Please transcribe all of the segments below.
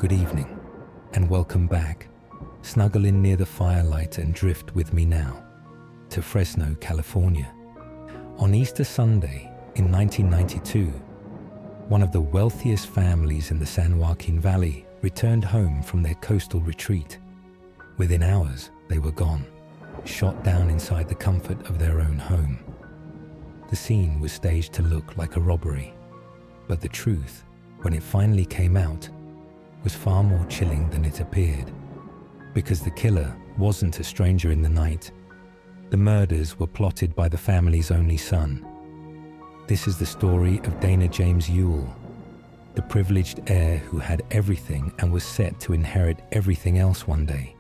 good evening, and welcome back. Snuggle in near the firelight and drift with me now to Fresno, California. On Easter Sunday in 1992, one of the wealthiest families in the San Joaquin Valley returned home from their coastal retreat. Within hours, they were gone, shot down inside the comfort of their own home. The scene was staged to look like a robbery, but the truth, when it finally came out, was far more chilling than it appeared, because the killer wasn't a stranger in the night. The murders were plotted by the family's only son. This is the story of Dana James Ewell, the privileged heir who had everything and was set to inherit everything else one day,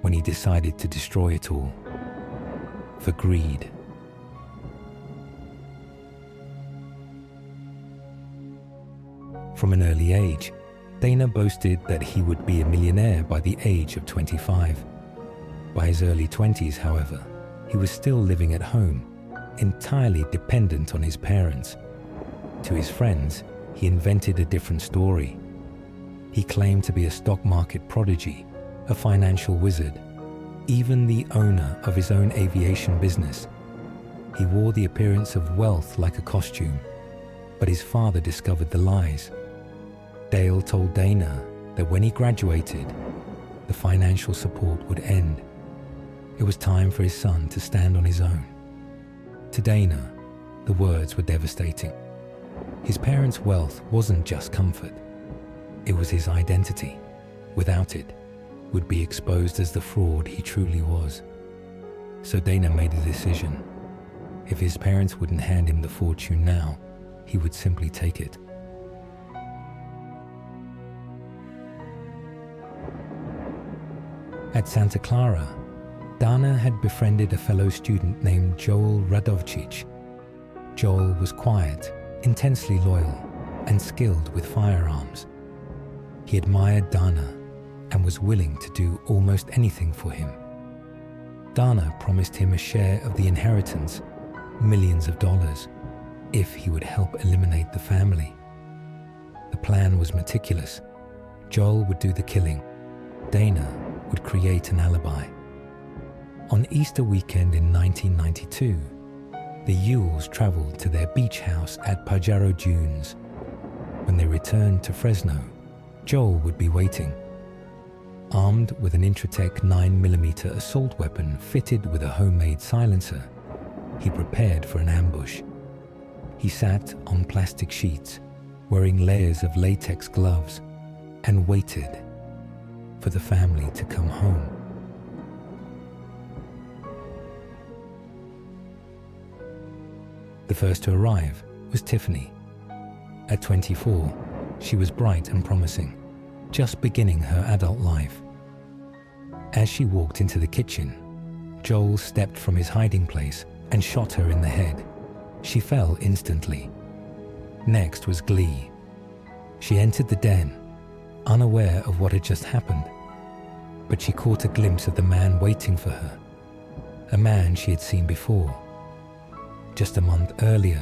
when he decided to destroy it all for greed. From an early age, Dana boasted that he would be a millionaire by the age of 25. By his early 20s, however, he was still living at home, entirely dependent on his parents. To his friends, he invented a different story. He claimed to be a stock market prodigy, a financial wizard, even the owner of his own aviation business. He wore the appearance of wealth like a costume, but his father discovered the lies. Dale told Dana that when he graduated, the financial support would end. It was time for his son to stand on his own. To Dana, the words were devastating. His parents' wealth wasn't just comfort. It was his identity. Without it, would be exposed as the fraud he truly was. So Dana made a decision. If his parents wouldn't hand him the fortune now, he would simply take it. At Santa Clara, Dana had befriended a fellow student named Joel Radovcich. Joel was quiet, intensely loyal, and skilled with firearms. He admired Dana and was willing to do almost anything for him. Dana promised him a share of the inheritance, millions of dollars, if he would help eliminate the family. The plan was meticulous. Joel would do the killing. Dana would create an alibi. On Easter weekend in 1992, the Ewells traveled to their beach house at Pajaro Dunes. When they returned to Fresno, Joel would be waiting. Armed with an Intratec 9mm assault weapon fitted with a homemade silencer, he prepared for an ambush. He sat on plastic sheets, wearing layers of latex gloves, and waited for the family to come home. The first to arrive was Tiffany. At 24, she was bright and promising, just beginning her adult life. As she walked into the kitchen, Joel stepped from his hiding place and shot her in the head. She fell instantly. Next was Glee. She entered the den, unaware of what had just happened, but she caught a glimpse of the man waiting for her, a man she had seen before. Just a month earlier,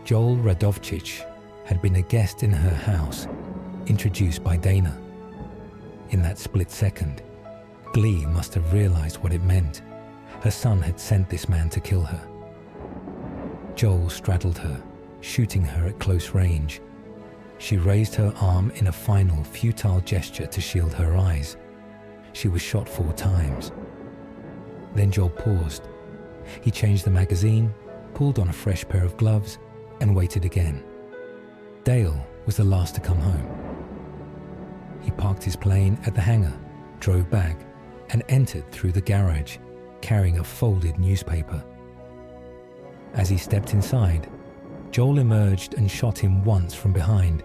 Joel Radovcich had been a guest in her house, introduced by Dana. In that split second, Glee must have realized what it meant. Her son had sent this man to kill her. Joel straddled her, shooting her at close range. She raised her arm in a final, futile gesture to shield her eyes. She was shot 4 times. Then Joel paused. He changed the magazine, pulled on a fresh pair of gloves, and waited again. Dale was the last to come home. He parked his plane at the hangar, drove back, and entered through the garage, carrying a folded newspaper. As he stepped inside, Joel emerged and shot him once from behind.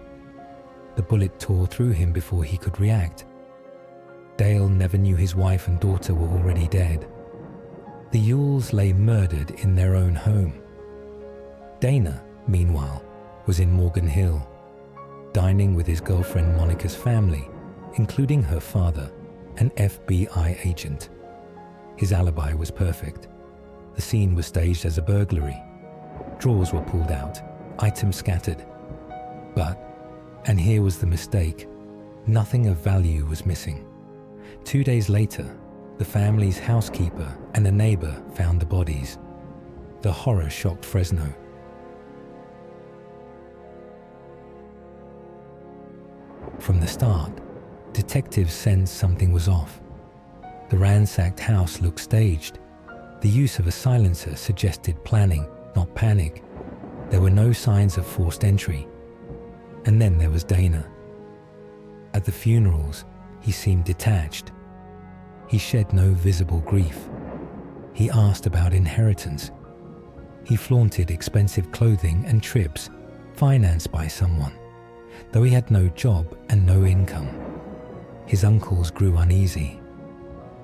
The bullet tore through him before he could react. Dale never knew his wife and daughter were already dead. The Ewells lay murdered in their own home. Dana, meanwhile, was in Morgan Hill, dining with his girlfriend Monica's family, including her father, an FBI agent. His alibi was perfect. The scene was staged as a burglary. Drawers were pulled out, items scattered. But, and here was the mistake, Nothing of value was missing. 2 days later, the family's housekeeper and a neighbor found the bodies. The horror shocked Fresno. From the start, detectives sensed something was off. The ransacked house looked staged. The use of a silencer suggested planning, not panic. There were no signs of forced entry. And then there was Dana. At the funerals, he seemed detached. He shed no visible grief. He asked about inheritance. He flaunted expensive clothing and trips financed by someone, though he had no job and no income. His uncles grew uneasy.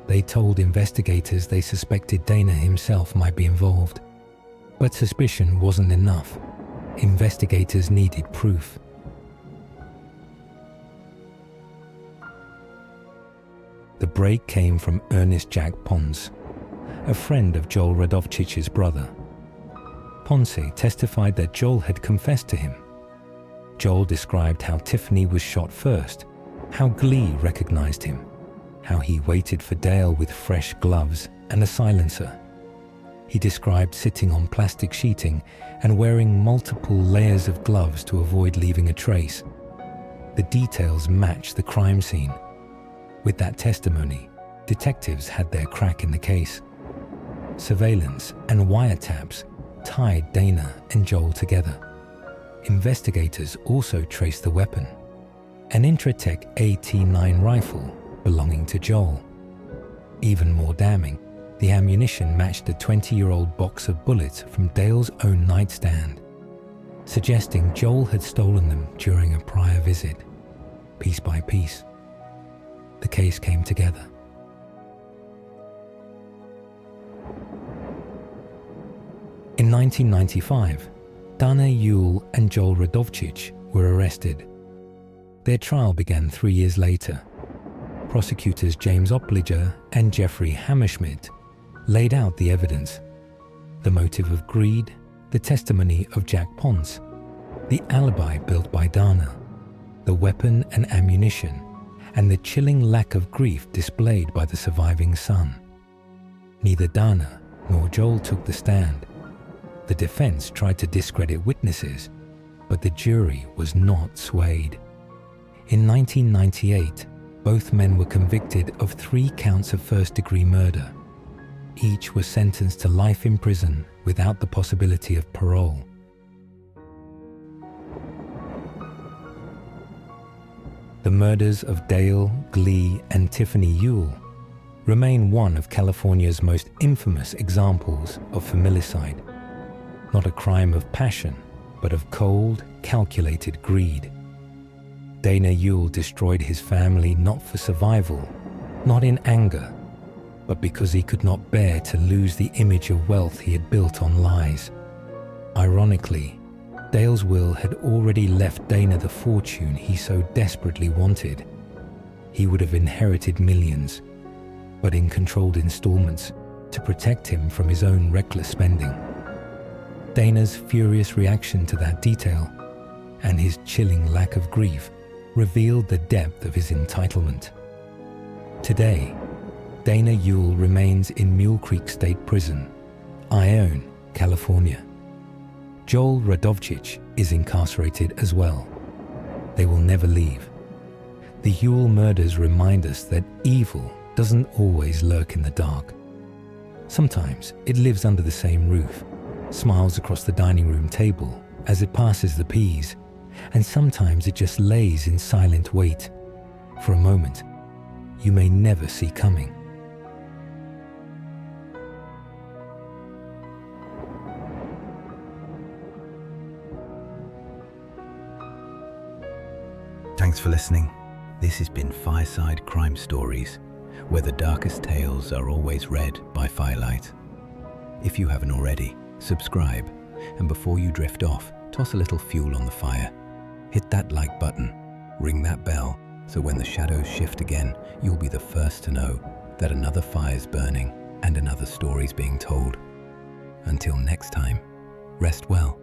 They told investigators they suspected Dana himself might be involved. But suspicion wasn't enough. Investigators needed proof. The break came from Ernest Jack Ponce, a friend of Joel Radovcich's brother. Ponce testified that Joel had confessed to him. Joel described how Tiffany was shot first, how Glee recognized him, how he waited for Dale with fresh gloves and a silencer. He described sitting on plastic sheeting and wearing multiple layers of gloves to avoid leaving a trace. The details matched the crime scene. With that testimony, detectives had their crack in the case. Surveillance and wiretaps tied Dana and Joel together. Investigators also traced the weapon, an Intratec AT-9 rifle belonging to Joel. Even more damning, the ammunition matched a 20-year-old box of bullets from Dale's own nightstand, suggesting Joel had stolen them during a prior visit. Piece by piece, the case came together. In 1995, Dana Ewell and Joel Radovcich were arrested. Their trial began 3 years later. Prosecutors James Ewell and Jeffrey Hammerschmidt laid out the evidence: the motive of greed, the testimony of Jack Ponce, the alibi built by Dana, the weapon and ammunition, and the chilling lack of grief displayed by the surviving son. Neither Dana nor Joel took the stand. The defense tried to discredit witnesses, but the jury was not swayed. In 1998, both men were convicted of 3 counts of first-degree murder. Each was sentenced to life in prison without the possibility of parole. The murders of Dale, Glee, and Tiffany Ewell remain one of California's most infamous examples of familicide. Not a crime of passion, but of cold, calculated greed. Dana Ewell destroyed his family not for survival, not in anger, but because he could not bear to lose the image of wealth he had built on lies. Ironically, Dale's will had already left Dana the fortune he so desperately wanted. He would have inherited millions, but in controlled installments to protect him from his own reckless spending. Dana's furious reaction to that detail and his chilling lack of grief revealed the depth of his entitlement. Today, Dana Ewell remains in Mule Creek State Prison, Ione, California. Joel Radovcich is incarcerated as well. They will never leave. The Ewell murders remind us that evil doesn't always lurk in the dark. Sometimes it lives under the same roof, smiles across the dining room table as it passes the peas, and sometimes it just lays in silent wait for a moment you may never see coming. Thanks for listening. This has been Fireside Crime Stories, where the darkest tales are always read by Firelight. If you haven't already, subscribe, and before you drift off, toss a little fuel on the fire. Hit that like button, ring that bell, so when the shadows shift again, you'll be the first to know that another fire's burning and another story's being told. Until next time, rest well.